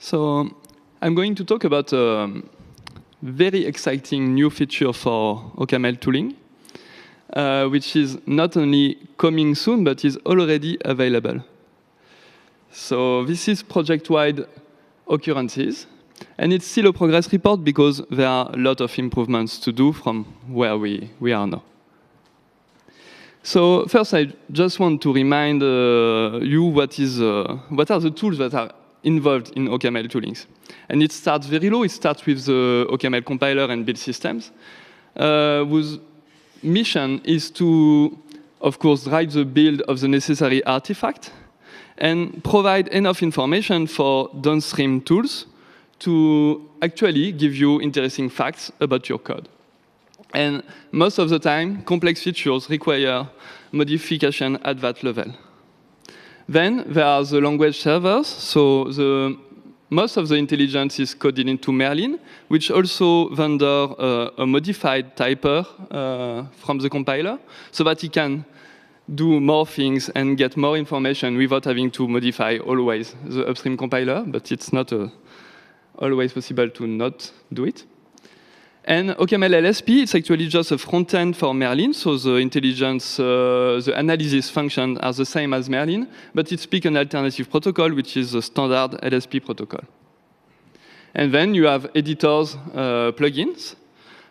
So I'm going to talk about a very exciting new feature for OCaml tooling, which is not only coming soon, but is already available. So this is project-wide occurrences, and it's still a progress report because there are a lot of improvements to do from where we are now. So first, I just want to remind you what are the tools that are involved in OCaml toolings. And it starts very low. It starts with the OCaml compiler and build systems, whose mission is to, of course, write the build of the necessary artifact and provide enough information for downstream tools to actually give you interesting facts about your code. And most of the time, complex features require modification at that level. Then there are the language servers. So most of the intelligence is coded into Merlin, which also render a modified typer from the compiler, so that it can do more things and get more information without having to modify always the upstream compiler, but it's not always possible to not do it. And OCaml LSP, it's actually just a front end for Merlin, so the intelligence, the analysis functions are the same as Merlin, but it speaks an alternative protocol, which is the standard LSP protocol. And then you have editors, plugins,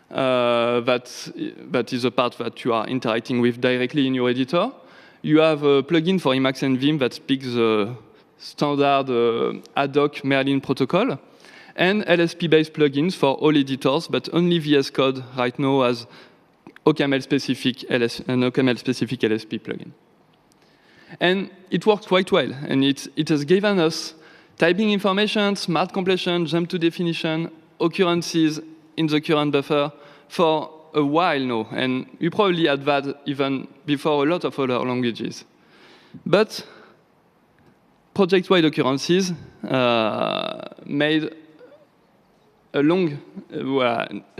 that is a part that you are interacting with directly in your editor. You have a plugin for Emacs and Vim that speaks the standard ad hoc Merlin protocol, and LSP-based plugins for all editors, but only VS Code right now has OCaml-specific LSP plugin. And it works quite well, and it has given us typing information, smart completion, jump to definition, occurrences in the current buffer for a while now, and we probably had that even before a lot of other languages. But project-wide occurrences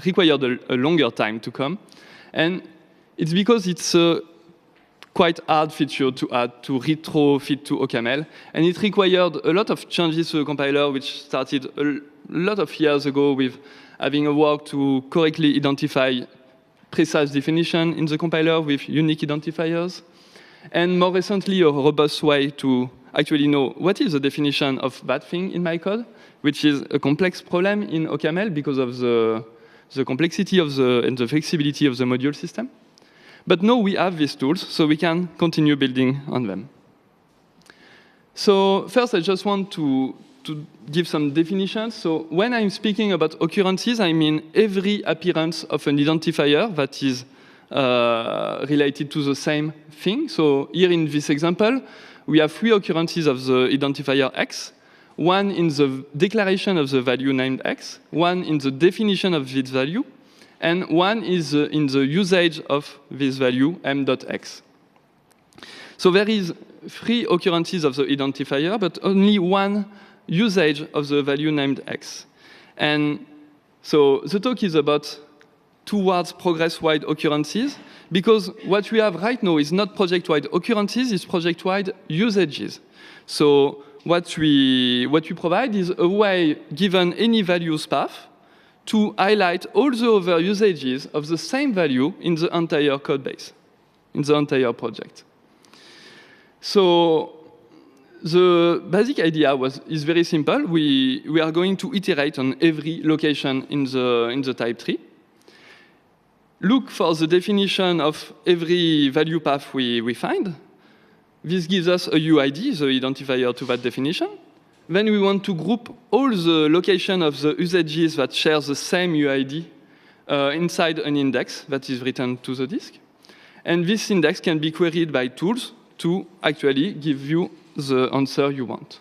required a longer time to come, and it's because it's a quite hard feature to add to retrofit to OCaml, and it required a lot of changes to the compiler, which started a lot of years ago with having a work to correctly identify precise definition in the compiler with unique identifiers, and more recently a robust way to actually know what is the definition of that thing in my code, which is a complex problem in OCaml because of the complexity of and the flexibility of the module system. But now we have these tools, so we can continue building on them. So first, I just want to give some definitions. So when I'm speaking about occurrences, I mean every appearance of an identifier that is related to the same thing. So here in this example, we have 3 occurrences of the identifier x, one in the declaration of the value named x, one in the definition of this value, and one is in the usage of this value, m.x. So there is 3 occurrences of the identifier, but only one usage of the value named x. And so the talk is about towards progress-wide occurrences, because what we have right now is not project-wide occurrences, it's project-wide usages. So what we provide is a way, given any values path, to highlight all the other usages of the same value in the entire code base, in the entire project. So the basic idea is very simple. We are going to iterate on every location in the type tree. Look for the definition of every value path we find. This gives us a UID, the identifier to that definition. Then we want to group all the location of the usages that share the same UID inside an index that is written to the disk. And this index can be queried by tools to actually give you the answer you want.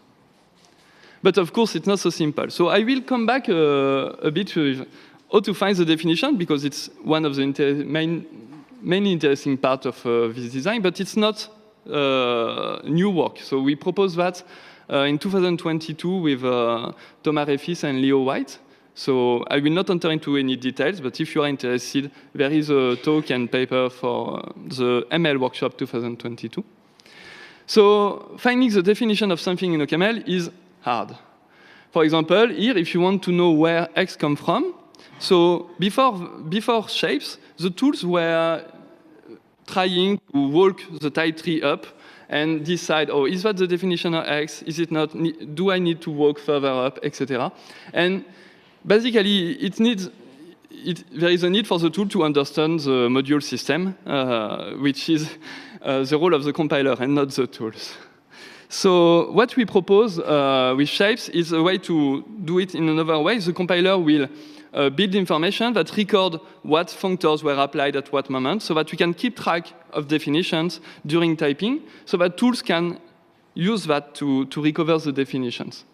But of course, it's not so simple. So I will come back a bit with how to find the definition, because it's one of the mainly interesting part of this design, but it's not new work. So we proposed that in 2022 with Thomas Refis and Leo White. So I will not enter into any details, but if you are interested, there is a talk and paper for the ML Workshop 2022. So finding the definition of something in OCaml is hard. For example, here, if you want to know where X come from, so before shapes, the tools were trying to walk the type tree up and decide, oh, is that the definition of X? Is it not? Do I need to walk further up, etc.? And basically, there is a need for the tool to understand the module system, which is the role of the compiler and not the tools. So what we propose with shapes is a way to do it in another way. The compiler will build information that record what functors were applied at what moment, so that we can keep track of definitions during typing, so that tools can use that to recover the definitions.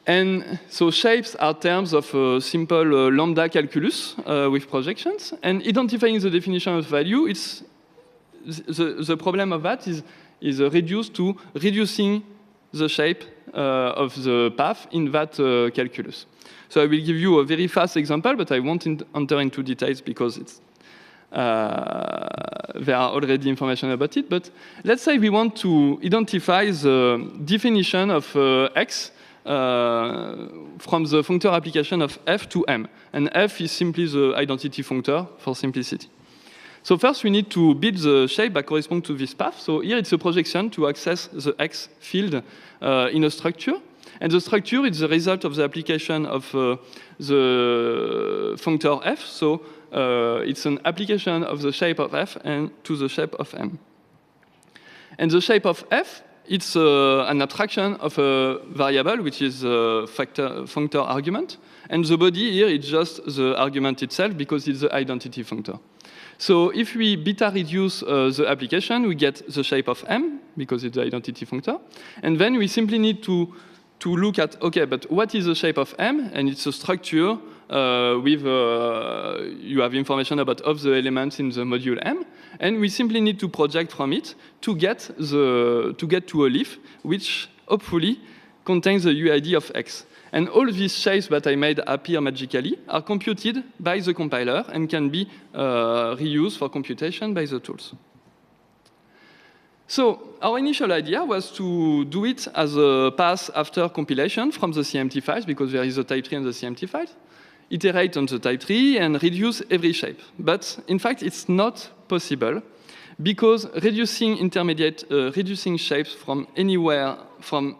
And so shapes are terms of simple lambda calculus with projections, and identifying the definition of value, it's the problem of that is reduced to reducing the shape of the path in that calculus. So I will give you a very fast example, but I won't enter into details because there are already information about it. But let's say we want to identify the definition of X from the functor application of F to M. And F is simply the identity functor for simplicity. So first we need to build the shape that corresponds to this path. So here it's a projection to access the X field in a structure. And the structure is the result of the application of the functor F. So it's an application of the shape of F and to the shape of M. And the shape of F, it's an abstraction of a variable, which is a functor argument. And the body here is just the argument itself because it's the identity functor. So if we beta reduce the application, we get the shape of M, because it's the identity functor. And then we simply need to look at, okay, but what is the shape of M? And it's a structure with, you have information about all the elements in the module M. And we simply need to project from it to get to a leaf, which hopefully contains the UID of X. And all these shapes that I made appear magically are computed by the compiler and can be reused for computation by the tools. So our initial idea was to do it as a pass after compilation from the CMT files, because there is a type tree on the CMT files, iterate on the type tree, and reduce every shape. But in fact, it's not possible, because reducing shapes from anywhere, from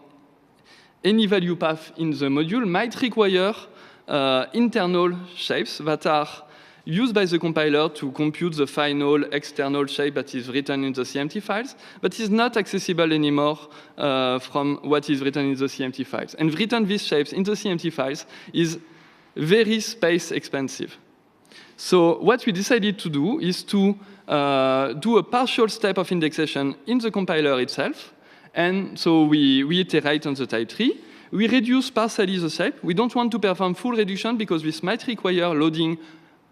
any value path in the module might require internal shapes that are used by the compiler to compute the final external shape that is written in the CMT files, but is not accessible anymore from what is written in the CMT files. And written these shapes in the CMT files is very space expensive. So what we decided to do is to do a partial step of indexation in the compiler itself. And so we iterate on the type tree. We reduce partially the shape. We don't want to perform full reduction because this might require loading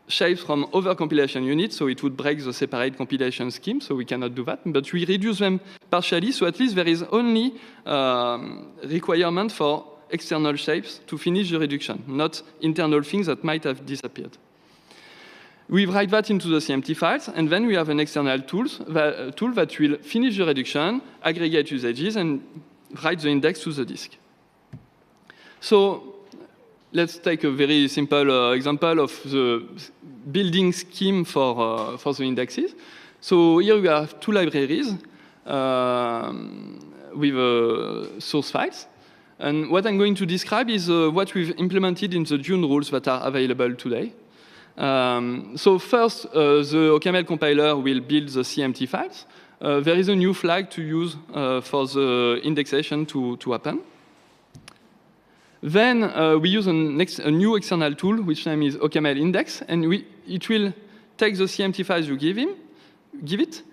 shapes from other compilation units, so it would break the separate compilation scheme, so we cannot do that. But we reduce them partially, so at least there is only requirement for external shapes to finish the reduction, not internal things that might have disappeared. We write that into the CMT files, and then we have an external tool that will finish the reduction, aggregate usages, and write the index to the disk. So let's take a very simple example of the building scheme for the indexes. So here we have two libraries with source files. And what I'm going to describe is what we've implemented in the Dune rules that are available today. So first, the OCaml compiler will build the CMT files. There is a new flag to use for the indexation to happen. Then we use a new external tool, which name is OCaml index, and it will take the CMT files you give it,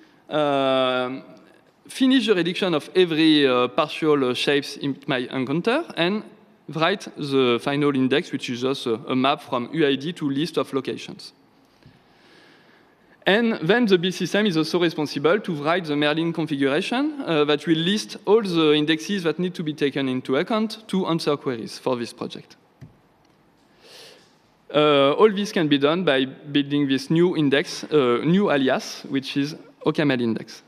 finish the reduction of every partial shapes it might encounter, and write the final index, which is just a map from UID to list of locations. And then the build system is also responsible to write the Merlin configuration that will list all the indexes that need to be taken into account to answer queries for this project. All this can be done by building this new index, new alias, which is OCaml index.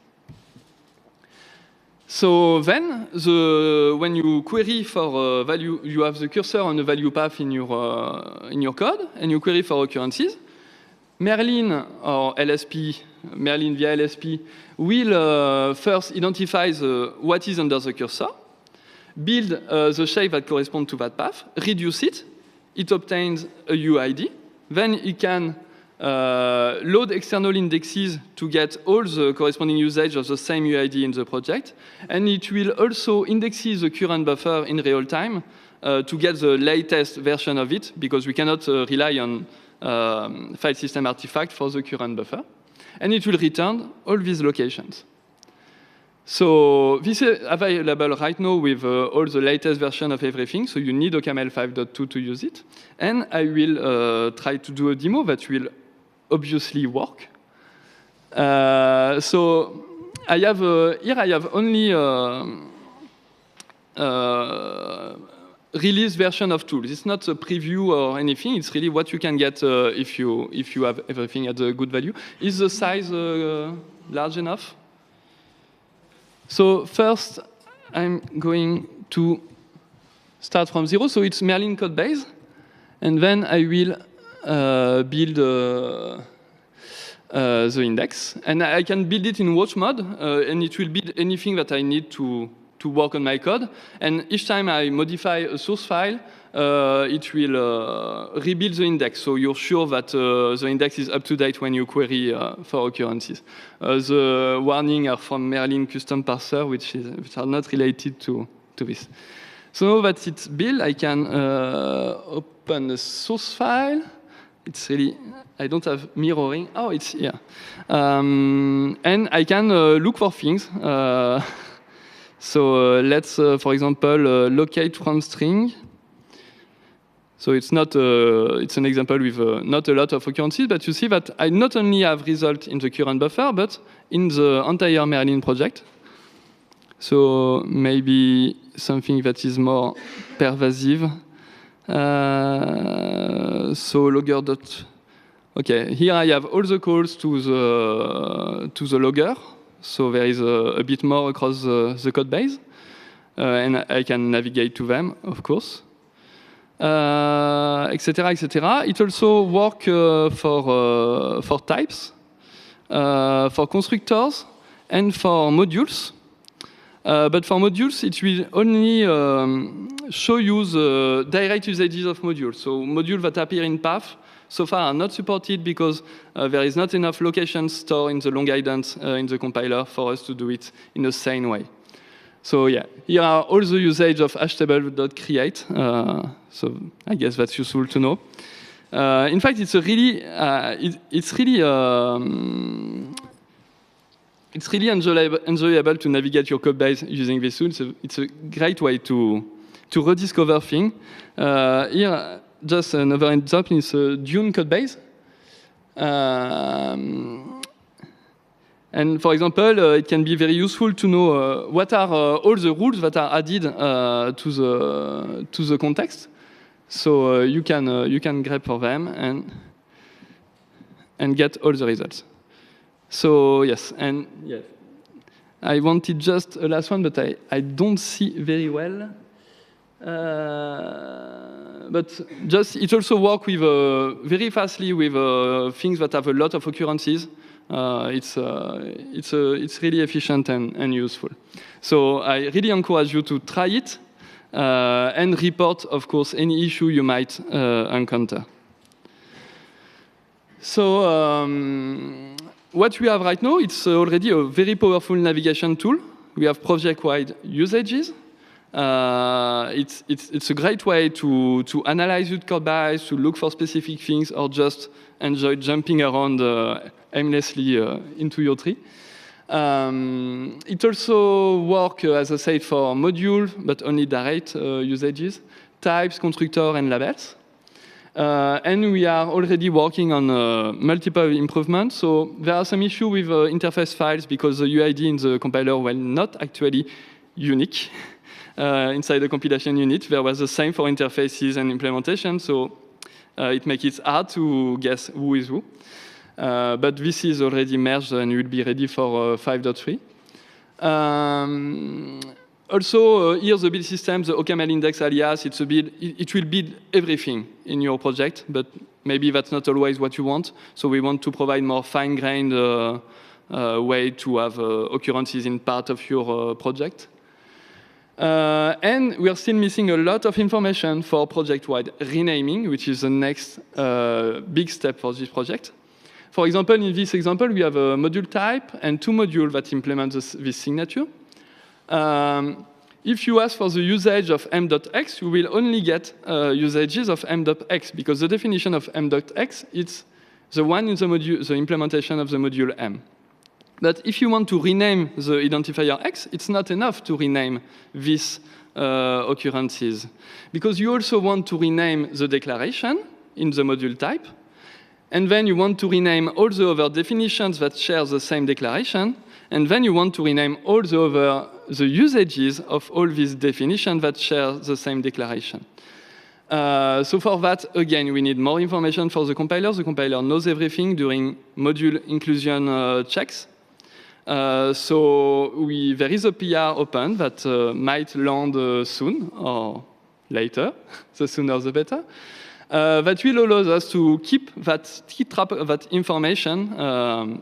So then, when you query for value, you have the cursor on the value path in your code, and you query for occurrences. Merlin or LSP, Merlin via LSP, will first identify what is under the cursor, build the shape that corresponds to that path, reduce it, it obtains a UID, then it can load external indexes to get all the corresponding usage of the same UID in the project, and it will also index the current buffer in real time to get the latest version of it, because we cannot rely on file system artifact for the current buffer, and it will return all these locations. So this is available right now with all the latest version of everything, so you need OCaml 5.2 to use it. And I will try to do a demo that will obviously work. So I have here I have only release version of tools. It's not a preview or anything. It's really what you can get if you have everything at a good value. Is the size large enough? So first, I'm going to start from 0. So it's Merlin code base, and then I will build the index, and I can build it in watch mode, and it will build anything that I need to work on my code. And each time I modify a source file, it will rebuild the index. So you're sure that the index is up to date when you query for occurrences. The warnings are from Merlin custom parser, which are not related to this. So now that it's built, I can open the source file. It's really, I don't have mirroring. Oh, it's here. And I can look for things. So let's, for example, locate from string. So it's not, it's an example with not a lot of occurrences, but you see that I not only have result in the current buffer, but in the entire Merlin project. So maybe something that is more pervasive. So logger dot. Okay, here I have all the calls to the logger. So there is a bit more across the code base, and I can navigate to them, of course, etc., etc. It also works for types, for constructors, and for modules. But for modules, it will only show you the direct usages of modules. So modules that appear in path so far are not supported because there is not enough locations stored in the long ident in the compiler for us to do it in a sane way. So yeah, here are all the usage of hashtable.create. So I guess that's useful to know. In fact, it's a really, it's really enjoyable to navigate your code base using this tool. So it's a great way to rediscover things. Here, just another example is a Dune code base. And for example, it can be very useful to know what are all the rules that are added to the context. So you can grab for them and get all the results. So yes, and yes, I wanted just a last one, but I don't see very well. But just it also works with very fastly with things that have a lot of occurrences. It's really efficient and useful. So I really encourage you to try it and report, of course, any issue you might encounter. So what we have right now, it's already a very powerful navigation tool. We have project-wide usages. It's a great way to analyze your code base, to look for specific things, or just enjoy jumping around aimlessly into your tree. It also works, as I said, for modules, but only direct usages, types, constructor, and labels. And we are already working on multiple improvements. So there are some issues with interface files because the UID in the compiler were not actually unique. Inside the compilation unit, there was the same for interfaces and implementation, so it makes it hard to guess who is who. But this is already merged and will be ready for 5.3. Also, here the build system, the OCaml index alias, it will build everything in your project, but maybe that's not always what you want. So we want to provide more fine-grained way to have occurrences in part of your project. And we are still missing a lot of information for project-wide renaming, which is the next big step for this project. For example, in this example, we have a module type and 2 modules that implement this signature. If you ask for the usage of m.x, you will only get usages of m.x, because the definition of m.x is the one in the module, the implementation of the module m. But if you want to rename the identifier x, it's not enough to rename these occurrences, because you also want to rename the declaration in the module type, and then you want to rename all the other definitions that share the same declaration, and then you want to rename all the usages of all these definitions that share the same declaration. So for that, again, we need more information for the compiler. The compiler knows everything during module inclusion checks. So there is a PR open that might land soon or later, the sooner the better. That will allow us to keep that information,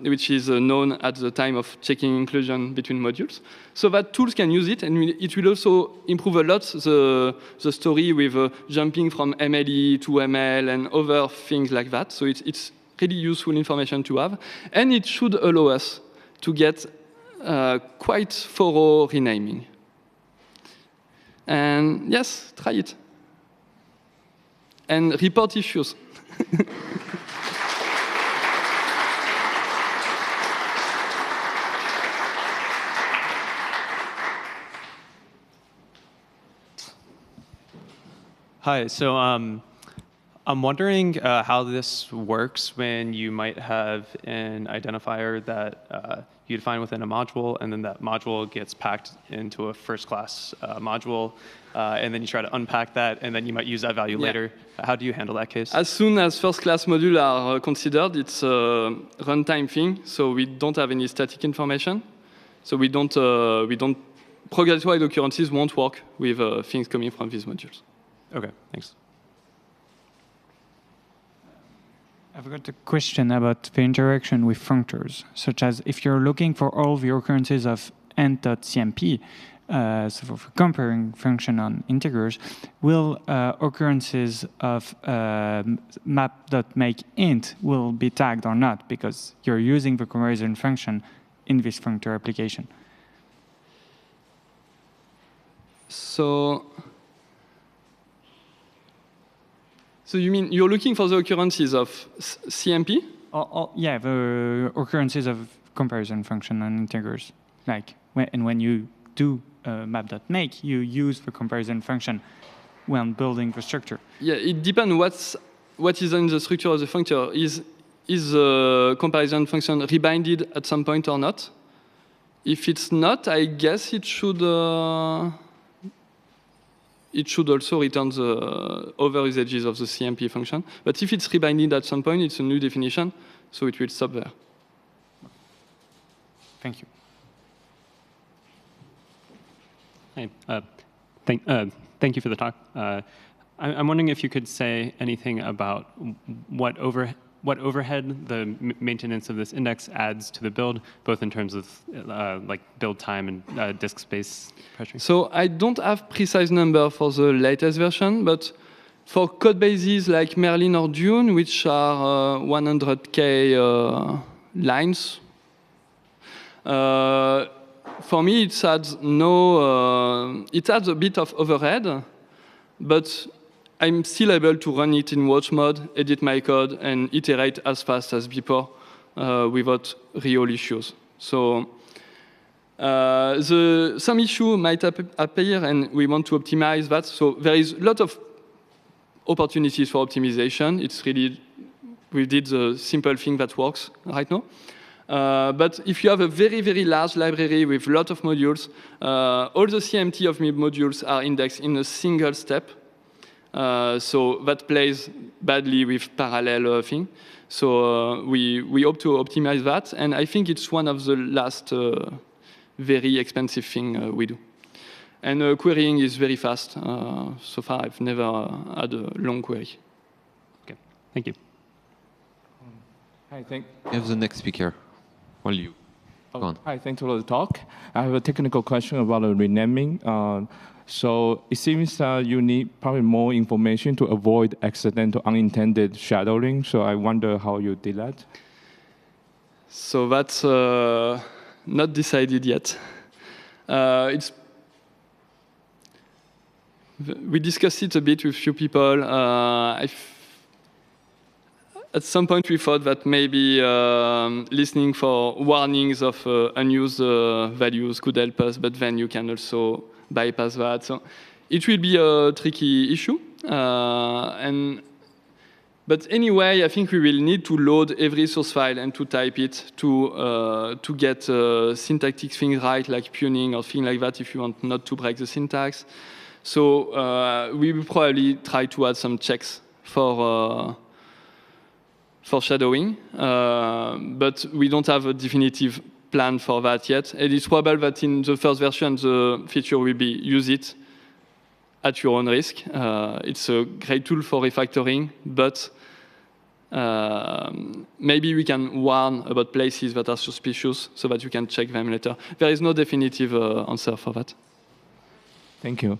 which is known at the time of checking inclusion between modules, so that tools can use it, and it will also improve a lot the story with jumping from MLE to ML and other things like that. So it's really useful information to have, and it should allow us to get quite thorough renaming. And yes, try it. And report issues. Hi, so I'm wondering how this works when you might have an identifier that you define within a module, and then that module gets packed into a first-class module, and then you try to unpack that, and then you might use that value later. How do you handle that case? As soon as first-class modules are considered, it's a runtime thing, so we don't have any static information. So we don't progress-wide occurrences won't work with things coming from these modules. Okay, thanks. I've got a question about the interaction with functors, such as if you're looking for all the occurrences of ent.cmp, so for comparing function on integers, will occurrences of map.makeInt will be tagged or not, because you're using the comparison function in this functor application? So you mean you're looking for the occurrences of CMP? Yeah, the occurrences of comparison function on integers. Like when you do map.make, you use the comparison function when building the structure. Yeah, it depends what is in the structure of the functor. Is the comparison function rebinded at some point or not? If it's not, I guess it should also return the other usages of the CMP function. But if it's rebinded at some point, it's a new definition, so it will stop there. Thank you. Hi. Thank you for the talk. I'm wondering if you could say anything about what overhead the maintenance of this index adds to the build, both in terms of like build time and disk space pressure. So I don't have precise number for the latest version, but for code bases like Merlin or Dune, which are 100K lines, for me it adds it adds a bit of overhead, but I'm still able to run it in watch mode, edit my code, and iterate as fast as before without real issues. So some issue might appear, and we want to optimize that. So there is a lot of opportunities for optimization. It's really, we did the simple thing that works right now. But if you have a very, very large library with a lot of modules, all the CMT of modules are indexed in a single step. So that plays badly with parallel thing. So we hope to optimize that, and I think it's one of the last very expensive thing we do. And querying is very fast. So far, I've never had a long query. Okay, thank you. Hi, thank. You have the next speaker. Well, you. Go on. Hi, thanks for the talk. I have a technical question about the renaming. So it seems that you need probably more information to avoid accidental unintended shadowing. So I wonder how you did that. So that's not decided yet. We discussed it a bit with few people. At some point, we thought that maybe listening for warnings of unused values could help us, but then you can also bypass that. So it will be a tricky issue. But anyway, I think we will need to load every source file and to type it to get syntactic things right, like puning or things like that, if you want not to break the syntax. So we will probably try to add some checks for shadowing, but we don't have a definitive plan for that yet. And it's probable that in the first version, the feature will be use it at your own risk. It's a great tool for refactoring, but maybe we can warn about places that are suspicious so that you can check them later. There is no definitive answer for that. Thank you.